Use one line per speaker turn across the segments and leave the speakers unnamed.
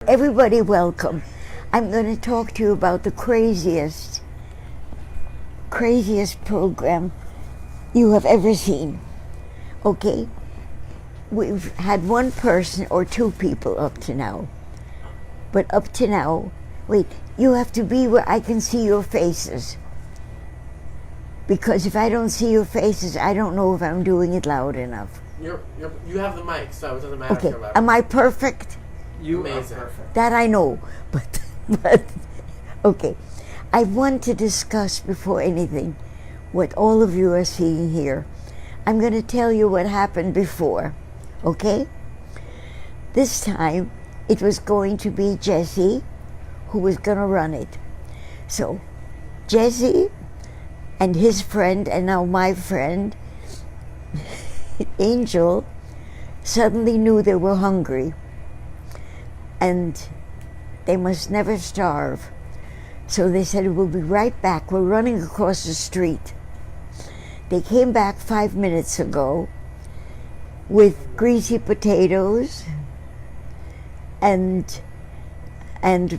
Everybody welcome. I'm going to talk to you about the craziest program you have ever seen. Okay? We've had one person or two people up to now. But up to now, wait, you have to be where I can see your faces. Because if I don't see your faces, I don't know if I'm doing it loud enough.
You have the mic, so it doesn't matter if
Okay,
you're loud.
am I perfect?
You are perfect.
That I know, but okay. I want to discuss before anything what all of you are seeing here. I'm going to tell you what happened before, okay? This time, it was going to be Jesse who was going to run it. So, Jesse and his friend, and now my friend, Angel, suddenly knew they were hungry. And they must never starve. So they said, we'll be right back. We're running across the street. They came back 5 minutes ago with greasy potatoes and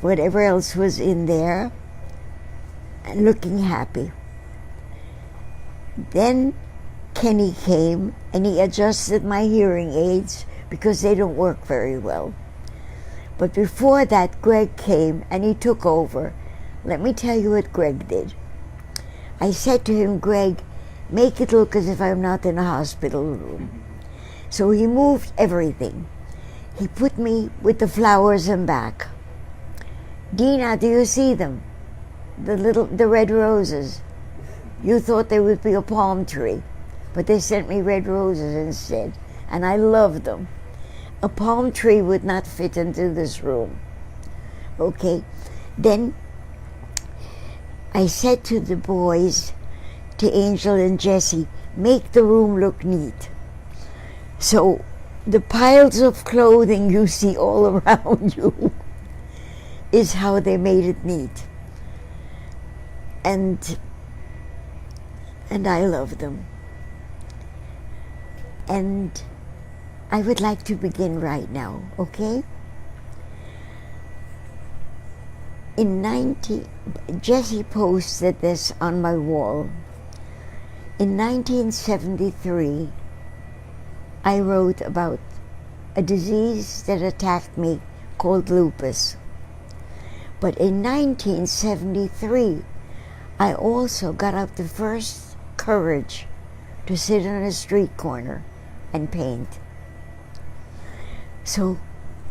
whatever else was in there, and looking happy. Then Kenny came and he adjusted my hearing aids because they don't work very well. But before that, Greg came and he took over. Let me tell you what Greg did. I said to him, Greg, make it look as if I'm not in a hospital room. So he moved everything. He put me with the flowers in back. Dina, do you see them? The red roses. You thought they would be a palm tree, but they sent me red roses instead, and I love them. A palm tree would not fit into this room. Okay, then I said to the boys, to Angel and Jesse, make the room look neat. So the piles of clothing you see all around you is how they made it neat. And I love them. And I would like to begin right now, okay? Jesse posted this on my wall. In 1973, I wrote about a disease that attacked me called lupus. But in 1973, I also got up the first courage to sit on a street corner and paint. So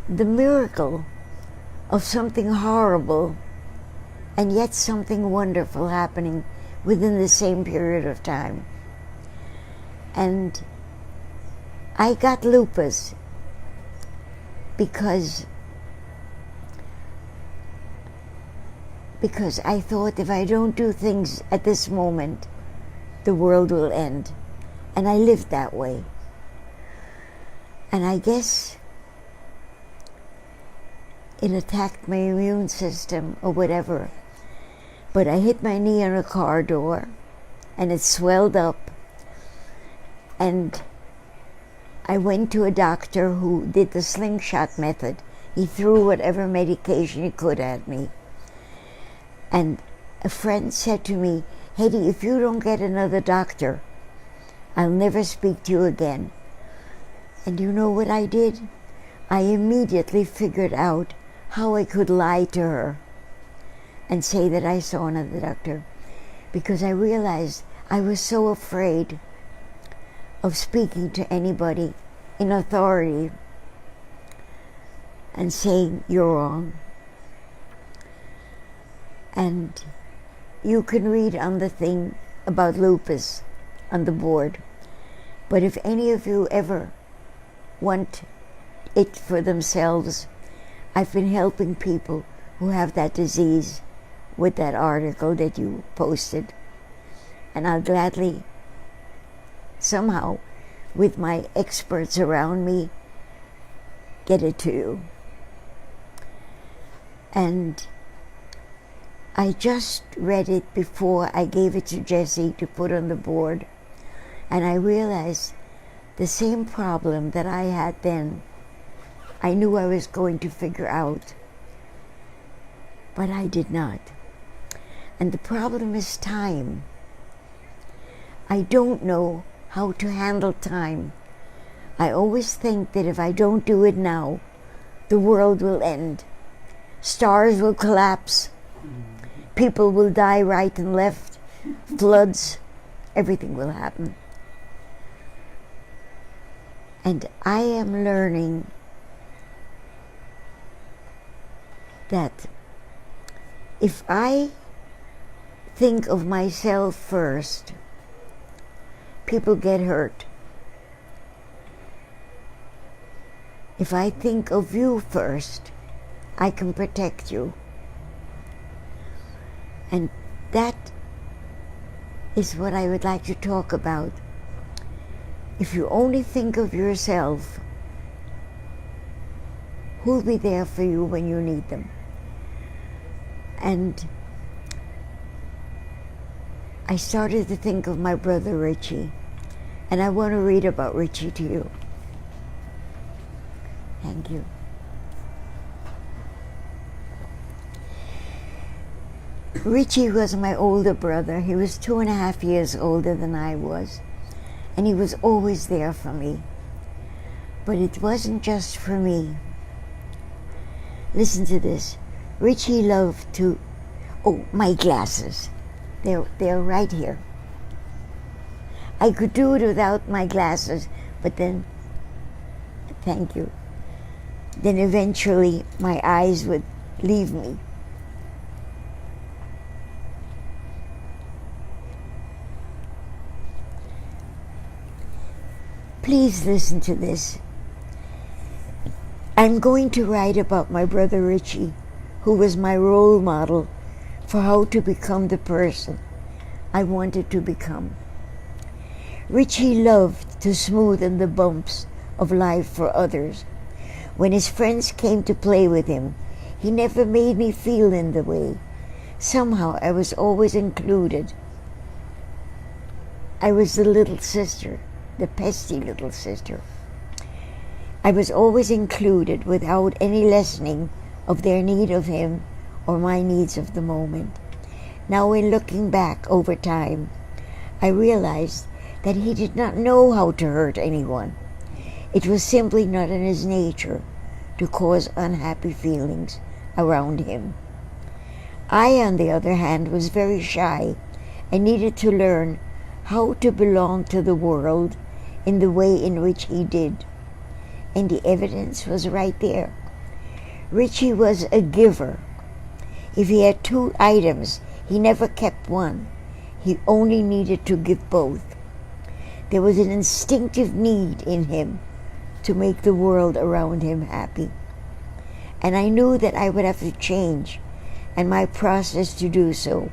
the miracle of something horrible and yet something wonderful happening within the same period of time. And I got lupus because I thought if I don't do things at this moment, the world will end. And I lived that way. And I guess it attacked my immune system or whatever. But I hit my knee on a car door and it swelled up. And I went to a doctor who did the slingshot method. He threw whatever medication he could at me. And a friend said to me, Hedy, if you don't get another doctor, I'll never speak to you again. And you know what I did? I immediately figured out how I could lie to her and say that I saw another doctor, because I realized I was so afraid of speaking to anybody in authority and saying you're wrong. And you can read on the thing about lupus on the board. But if any of you ever want it for themselves, I've been helping people who have that disease with that article that you posted. And I'll gladly, somehow, with my experts around me, get it to you. And I just read it before I gave it to Jesse to put on the board, and I realized the same problem that I had then, I knew I was going to figure out but I did not. And the problem is time. I don't know how to handle time. I always think that if I don't do it now, the world will end. Stars will collapse. People will die right and left. Floods. Everything will happen. And I am learning that if I think of myself first, people get hurt. If I think of you first, I can protect you. And that is what I would like to talk about. If you only think of yourself, who'll be there for you when you need them? And I started to think of my brother Richie, and I want to read about Richie to you. Thank you. Richie was my older brother. He was 2.5 years older than I was, and he was always there for me. But it wasn't just for me. Listen to this. Richie loved to... Oh, my glasses. They're right here. I could do it without my glasses, but then... Thank you. Then eventually my eyes would leave me. Please listen to this. I'm going to write about my brother Richie, who was my role model for how to become the person I wanted to become. Richie loved to smoothen the bumps of life for others. When his friends came to play with him, he never made me feel in the way. Somehow I was always included. I was the little sister, the pesky little sister. I was always included without any lessening of their need of him or my needs of the moment. Now, in looking back over time, I realized that he did not know how to hurt anyone. It was simply not in his nature to cause unhappy feelings around him. I, on the other hand, was very shy and needed to learn how to belong to the world in the way in which he did. And the evidence was right there. Richie was a giver. If he had 2 items, he never kept one. He only needed to give both. There was an instinctive need in him to make the world around him happy. And I knew that I would have to change, and my process to do so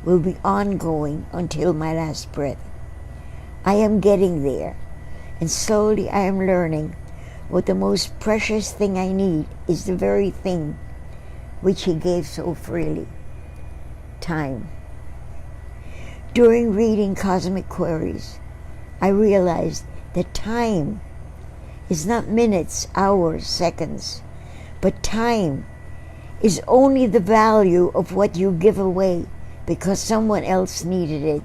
will be ongoing until my last breath. I am getting there, and slowly I am learning what the most precious thing I need is the very thing which he gave so freely: time. During reading Cosmic Queries, I realized that time is not minutes, hours, seconds, but time is only the value of what you give away because someone else needed it.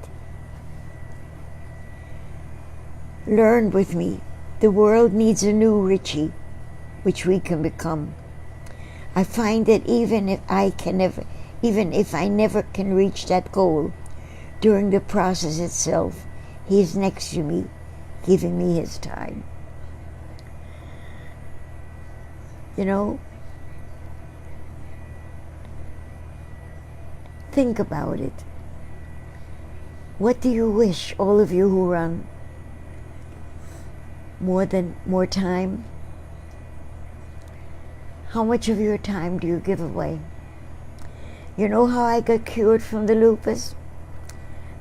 Learn with me. The world needs a new Richie, which we can become. I find that even if I never can reach that goal, during the process itself, he is next to me, giving me his time. You know, think about it. What do you wish, all of you who run? More time? How much of your time do you give away? You know how I got cured from the lupus?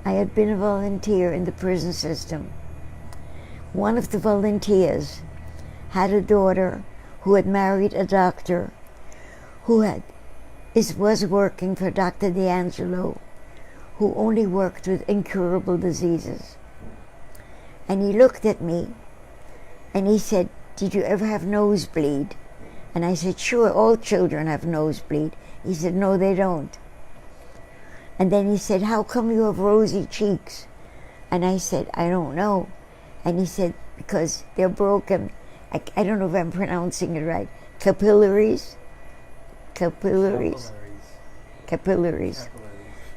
I had been a volunteer in the prison system. One of the volunteers had a daughter who had married a doctor who was working for Dr. D'Angelo, who only worked with incurable diseases. And he looked at me and he said, "Did you ever have nosebleed?" And I said, sure, all children have nosebleed. He said, no, they don't. And then he said, how come you have rosy cheeks? And I said, I don't know. And he said, because they're broken. I don't know if I'm pronouncing it right. Capillaries.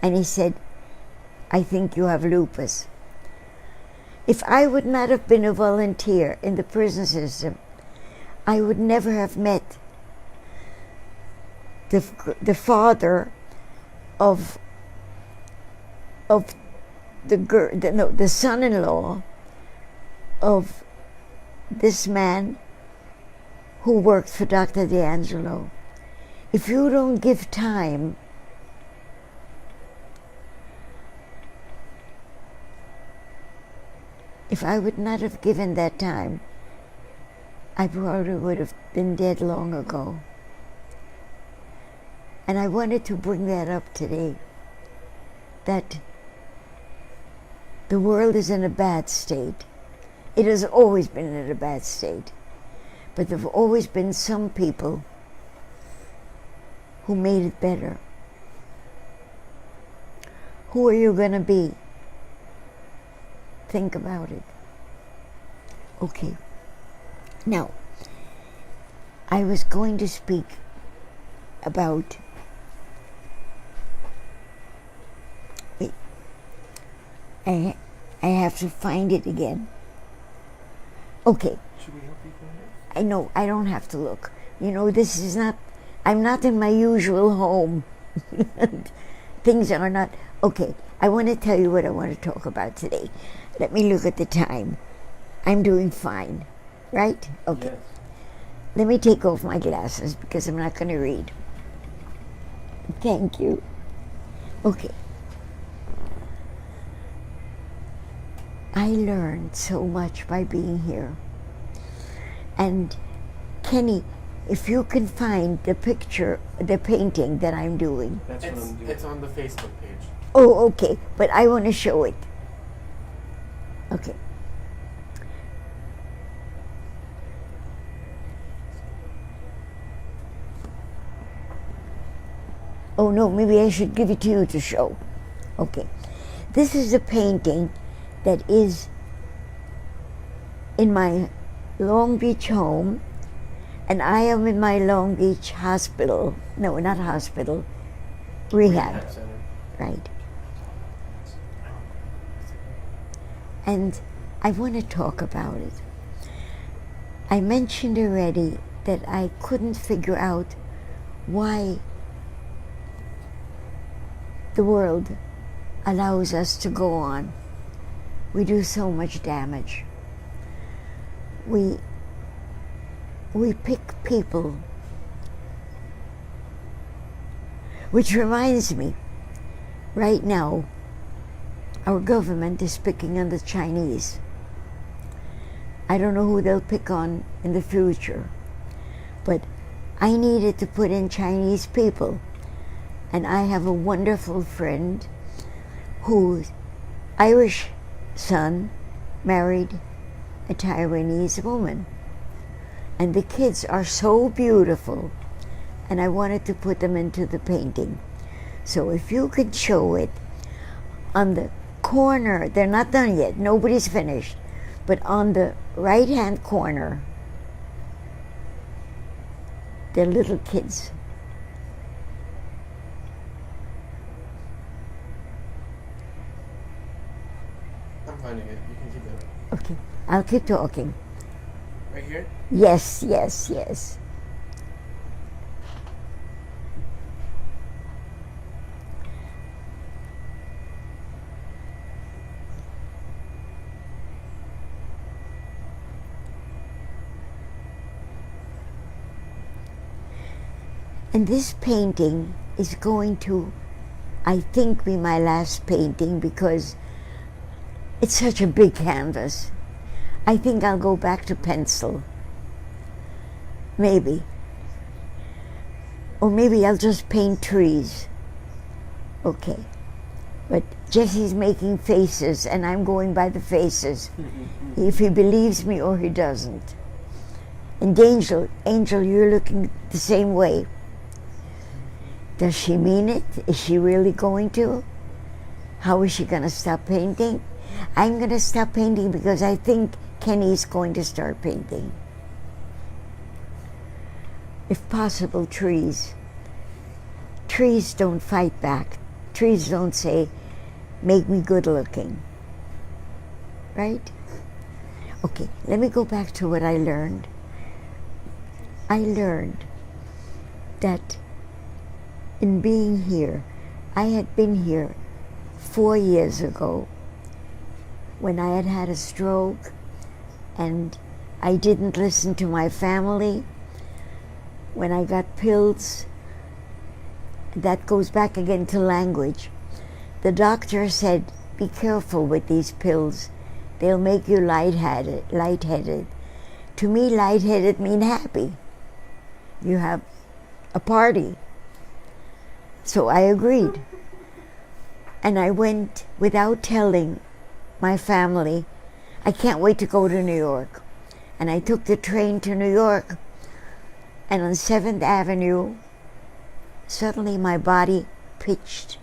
And he said, I think you have lupus. If I would not have been a volunteer in the prison system, I would never have met the father of the son-in-law of this man who worked for Dr. D'Angelo. If you don't give time, if I would not have given that time, I probably would have been dead long ago. And I wanted to bring that up today, that the world is in a bad state. It has always been in a bad state. But there have always been some people who made it better. Who are you going to be? Think about it. Okay. Now, I was going to speak about I have to find it again. Okay.
Should we help you find it?
I know, I don't have to look. You know, this is not, I'm not in my usual home. Things are not, okay, I want to tell you what I want to talk about today. Let me look at the time. I'm doing fine, right? Okay.
Yes.
Let me take off my glasses because I'm not going to read. Thank you. Okay. I learned so much by being here. And Kenny, if you can find the picture, the painting that I'm doing.
That's what I'm doing. It's on the Facebook page.
Oh, okay. But I want to show it. Okay. Oh no, maybe I should give it to you to show. Okay. This is a painting that is in my Long Beach home, and I am in my Long Beach hospital. No, not hospital. Rehab.
Center.
Right. And I want to talk about it. I mentioned already that I couldn't figure out why the world allows us to go on. We do so much damage. We pick people. Which reminds me, right now, our government is picking on the Chinese. I don't know who they'll pick on in the future, but I needed to put in Chinese people. And I have a wonderful friend whose Irish son married a Taiwanese woman. And the kids are so beautiful. And I wanted to put them into the painting. So if you could show it on the corner, they're not done yet, nobody's finished, but on the right-hand corner, they're little kids.
I'm finding it. You can keep it.
Okay, I'll keep talking.
Right here?
Yes, yes, yes. And this painting is going to, I think, be my last painting because it's such a big canvas. I think I'll go back to pencil. Maybe. Or maybe I'll just paint trees. Okay. But Jesse's making faces and I'm going by the faces. If he believes me or he doesn't. And Angel, you're looking the same way. Does she mean it? Is she really going to? How is she going to stop painting? I'm going to stop painting because I think Kenny's going to start painting. If possible, trees. Trees don't fight back. Trees don't say, make me good looking. Right? Okay, let me go back to what I learned. I learned that in being here, I had been here 4 years ago when I had had a stroke and I didn't listen to my family. When I got pills, that goes back again to language. The doctor said, be careful with these pills. They'll make you lightheaded. To me, lightheaded mean happy. You have a party. So I agreed. And I went without telling my family, I can't wait to go to New York. And I took the train to New York. And on 7th Avenue, suddenly my body pitched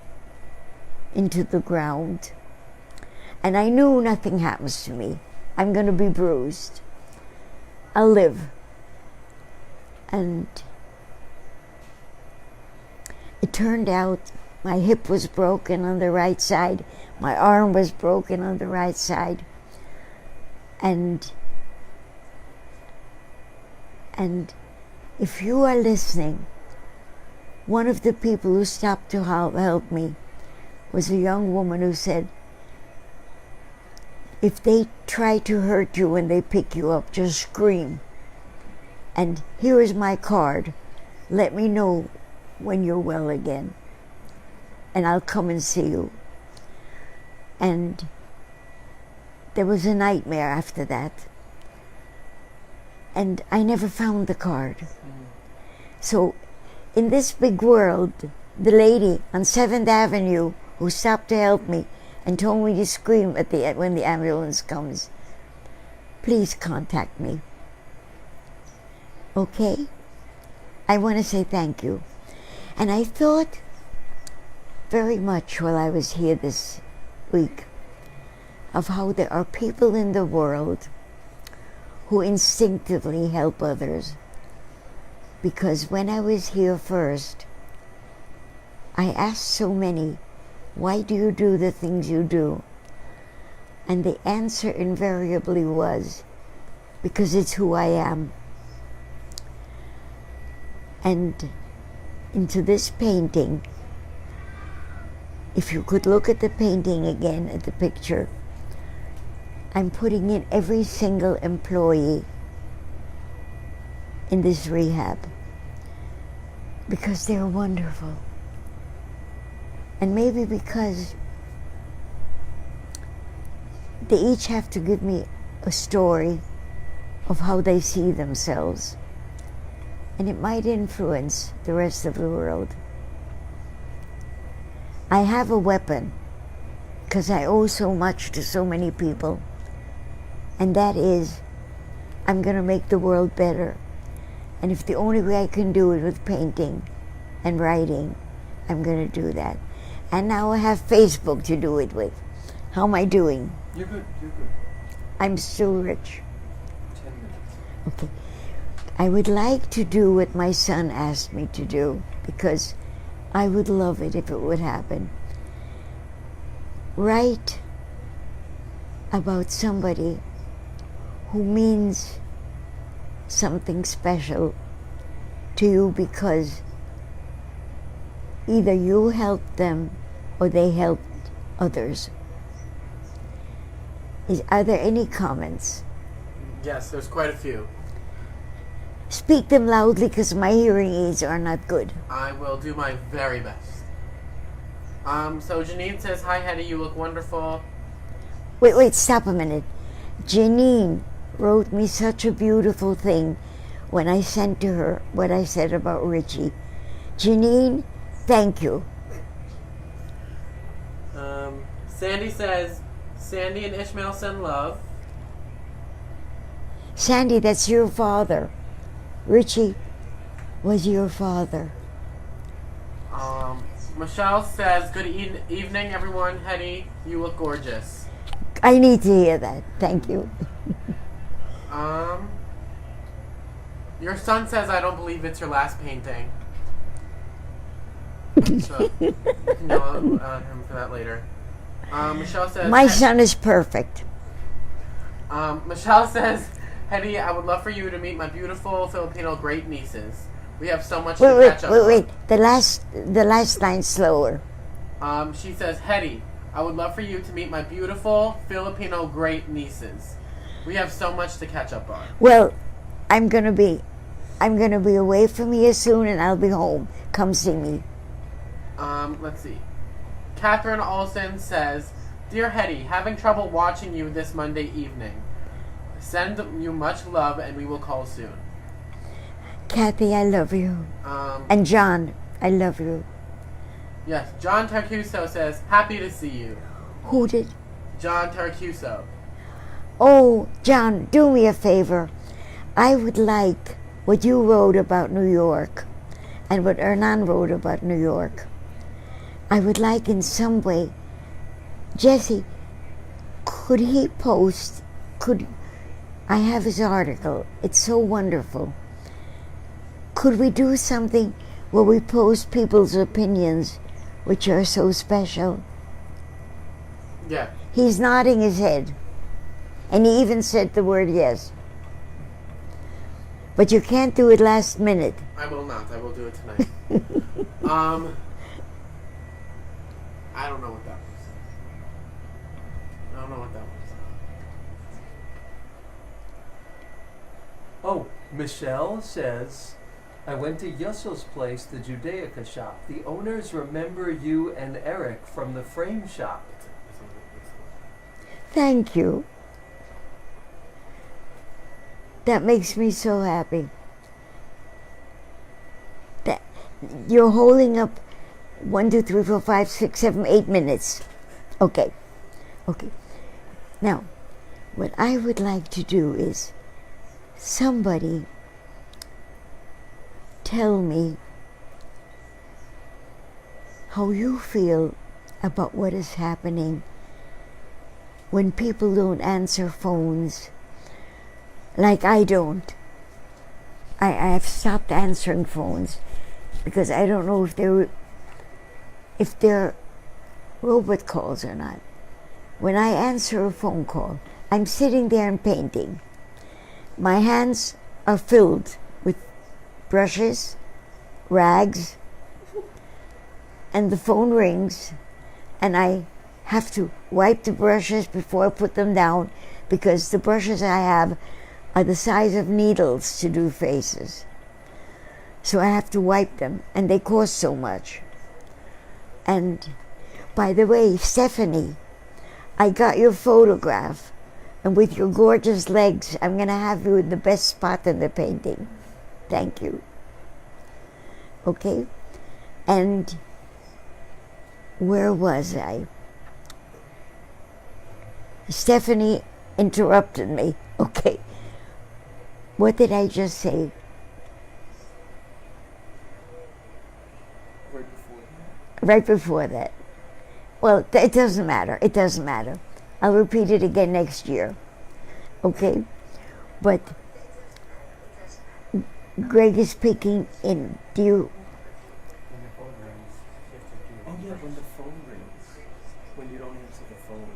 into the ground. And I knew nothing happens to me. I'm going to be bruised. I'll live. And it turned out my hip was broken on the right side. My arm was broken on the right side. And if you are listening, one of the people who stopped to help me was a young woman who said, if they try to hurt you when they pick you up, just scream. And here is my card. Let me know when you're well again. And I'll come and see you. And there was a nightmare after that. And I never found the card. So in this big world, the lady on 7th Avenue who stopped to help me and told me to scream when the ambulance comes, please contact me. Okay? I want to say thank you. And I thought very much while I was here this week of how there are people in the world who instinctively help others. Because when I was here first, I asked so many, why do you do the things you do? And the answer invariably was, because it's who I am. And into this painting, if you could look at the painting again, at the picture, I'm putting in every single employee in this rehab because they're wonderful. And maybe because they each have to give me a story of how they see themselves. And it might influence the rest of the world. I have a weapon because I owe so much to so many people. And that is, I'm going to make the world better. And if the only way I can do it with painting and writing, I'm going to do that. And now I have Facebook to do it with. How am I doing?
You're good, you're good.
I'm still rich.
10 minutes.
Okay. I would like to do what my son asked me to do because I would love it if it would happen. Write about somebody who means something special to you because either you helped them or they helped others. Are there any comments?
Yes, there's quite a few.
Speak them loudly because my hearing aids are not good.
I will do my very best. So Janine says, hi Hedy, you look wonderful.
Wait, stop a minute. Janine wrote me such a beautiful thing when I sent to her what I said about Richie. Janine, thank you.
Sandy says, Sandy and Ishmael send love.
Sandy, that's your father. Richie was your father.
Michelle says, good evening, everyone. Hedy, you look gorgeous.
I need to hear that. Thank you.
Your son says, I don't believe it's your last painting. So, you can yell at him for that later. Michelle says...
My son is perfect.
Michelle says, Hedy, I would love for you to meet my beautiful Filipino great nieces. We have so much to catch up on.
Wait. The last line slower.
She says, Hedy, I would love for you to meet my beautiful Filipino great nieces. We have so much to catch up on.
Well, I'm gonna be away from here soon, and I'll be home. Come see me.
Let's see. Catherine Olson says, Dear Hedy, having trouble watching you this Monday evening. Send you much love, and we will call soon.
Kathy, I love you. And John, I love you.
Yes, John Tarcuso says, happy to see you.
Who did?
John Tarcuso.
Oh, John, do me a favor. I would like what you wrote about New York and what Hernan wrote about New York. I would like in some way, Jesse, could he post, I have his article. It's so wonderful. Could we do something where we post people's opinions, which are so special?
Yeah.
He's nodding his head. And he even said the word yes. But you can't do it last minute.
I will not. I will do it tonight. I don't know what that was. I don't know what that was.
Oh, Michelle says, I went to Yussel's place, the Judaica shop. The owners remember you and Eric from the frame shop.
Thank you. That makes me so happy. That you're holding up 1, 2, 3, 4, 5, 6, 7, 8 minutes. Okay. Now, what I would like to do is somebody tell me how you feel about what is happening when people don't answer phones. Like I don't. I have stopped answering phones because I don't know if they're robot calls or not. When I answer a phone call, I'm sitting there and painting. My hands are filled with brushes, rags, and the phone rings, and I have to wipe the brushes before I put them down because the brushes I have are the size of needles to do faces. So I have to wipe them, and they cost so much. And by the way, Stephanie, I got your photograph, and with your gorgeous legs, I'm going to have you in the best spot in the painting. Thank you. Okay? And where was I? Stephanie interrupted me. Okay. What did I just say? Right before that. Well, it doesn't matter. It doesn't matter. I'll repeat it again next year. Okay? But Greg is speaking in. Do you?
When the phone rings, you have to do it. Oh yeah, when the phone rings. When you don't answer the phone.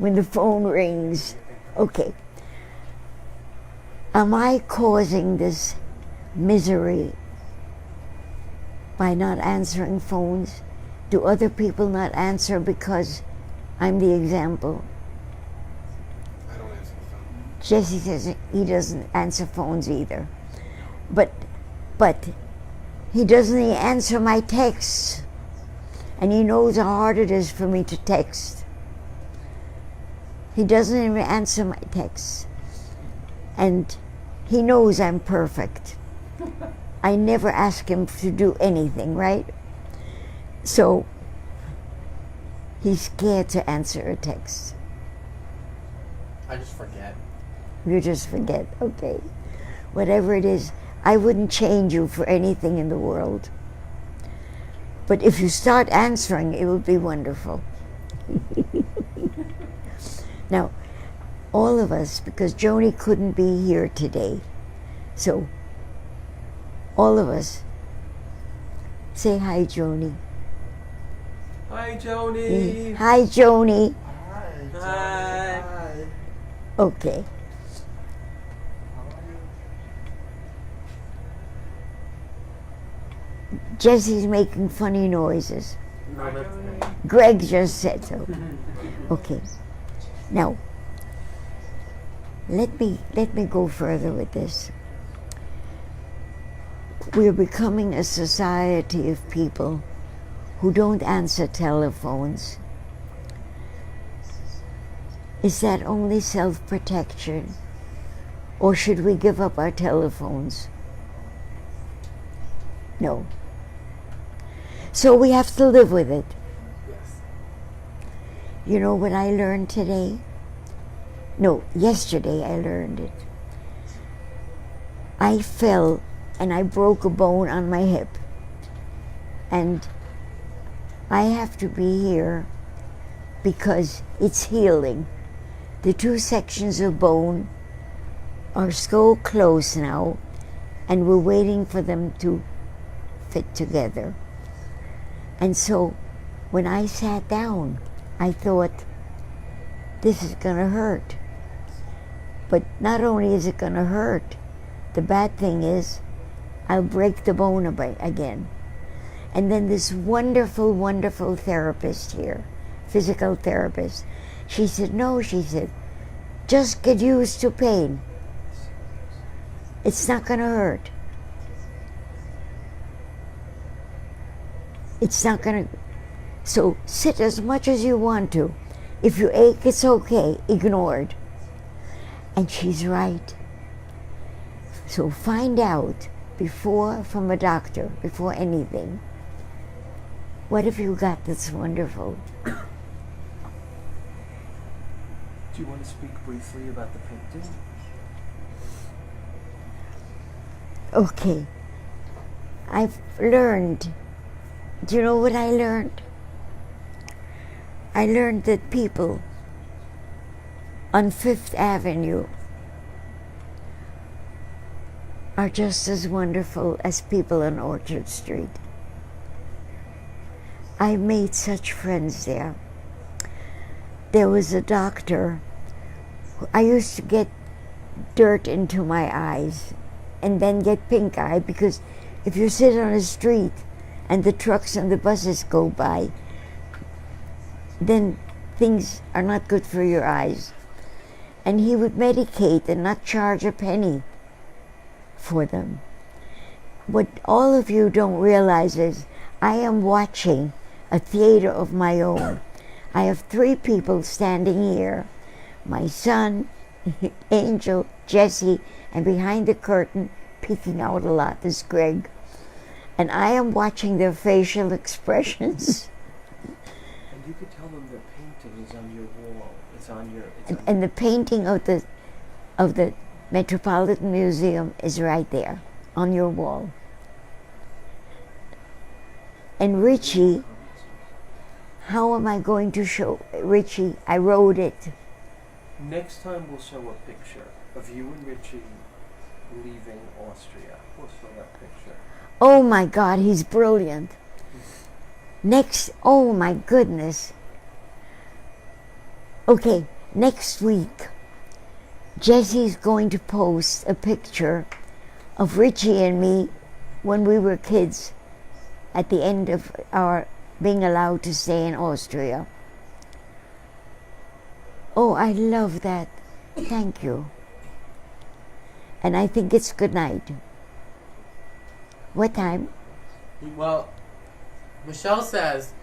When the phone rings. Okay. Am I causing this misery by not answering phones? Do other people not answer because I'm the example?
I don't answer the phone.
Jesse says he doesn't answer phones either. But he doesn't even answer my texts. And he knows how hard it is for me to text. He doesn't even answer my texts. And he knows I'm perfect. I never ask him to do anything, right? So he's scared to answer a text.
I just forget.
You just forget, okay. Whatever it is, I wouldn't change you for anything in the world. But if you start answering, it would be wonderful. Now, all of us, because Joni couldn't be here today, so all of us say hi, Joni.
Hi, Joni.
Hi, Joni.
Hi.
Okay. Jesse's making funny noises.
No, that's me.
Greg just said so. Okay. Now, let me go further with this. We're becoming a society of people who don't answer telephones. Is that only self-protection? Or should we give up our telephones? No. So we have to live with it.
Yes.
You know what I learned today? No, yesterday I learned it. I fell and I broke a bone on my hip. And I have to be here because it's healing. The two sections of bone are so close now, and we're waiting for them to fit together. And so when I sat down, I thought, this is going to hurt. But not only is it going to hurt, the bad thing is I'll break the bone again. And then this wonderful, wonderful therapist here, physical therapist, she said, no, she said, just get used to pain. It's not going to hurt. It's not going to... So sit as much as you want to. If you ache, it's okay. Ignore it. And she's right. So find out from a doctor, before anything, what have you got that's wonderful?
Do you want to speak briefly about the painting?
Okay. I've learned. Do you know what I learned? I learned that people on Fifth Avenue are just as wonderful as people on Orchard Street. I made such friends there. There was a doctor. I used to get dirt into my eyes and then get pink eye, because if you sit on a street and the trucks and the buses go by, then things are not good for your eyes. And he would medicate and not charge a penny for them. What all of you don't realize is I am watching a theater of my own. I have 3 people standing here, my son, Angel, Jesse, and behind the curtain, peeking out a lot, is Greg. And I am watching their facial expressions.
And you could tell them the painting is on your wall. It's on your...
And the painting of the Metropolitan Museum is right there on your wall. And Richie, how am I going to show Richie? I wrote it.
Next time we'll show a picture of you and Richie leaving Austria. We'll show that picture.
Oh my God, he's brilliant. Next, oh my goodness. Okay, next week, Jesse's going to post a picture of Richie and me when we were kids at the end of our being allowed to stay in Austria. Oh, I love that. Thank you. And I think it's good night. What time?
Well, Michelle says,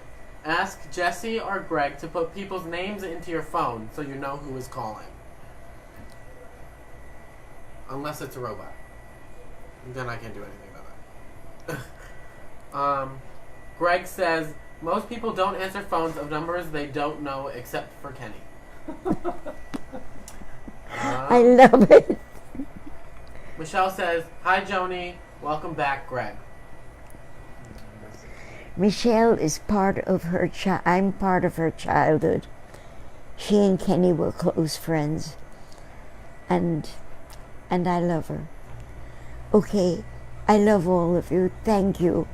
ask Jesse or Greg to put people's names into your phone so you know who is calling. Unless it's a robot. Then I can't do anything about that. Greg says, most people don't answer phones of numbers they don't know except for Kenny.
I love it.
Michelle says, "Hi, Joni. Welcome back, Greg."
Michelle is part of her I'm part of her childhood. She and Kenny were close friends, and I love her. Okay, I love all of you. Thank you.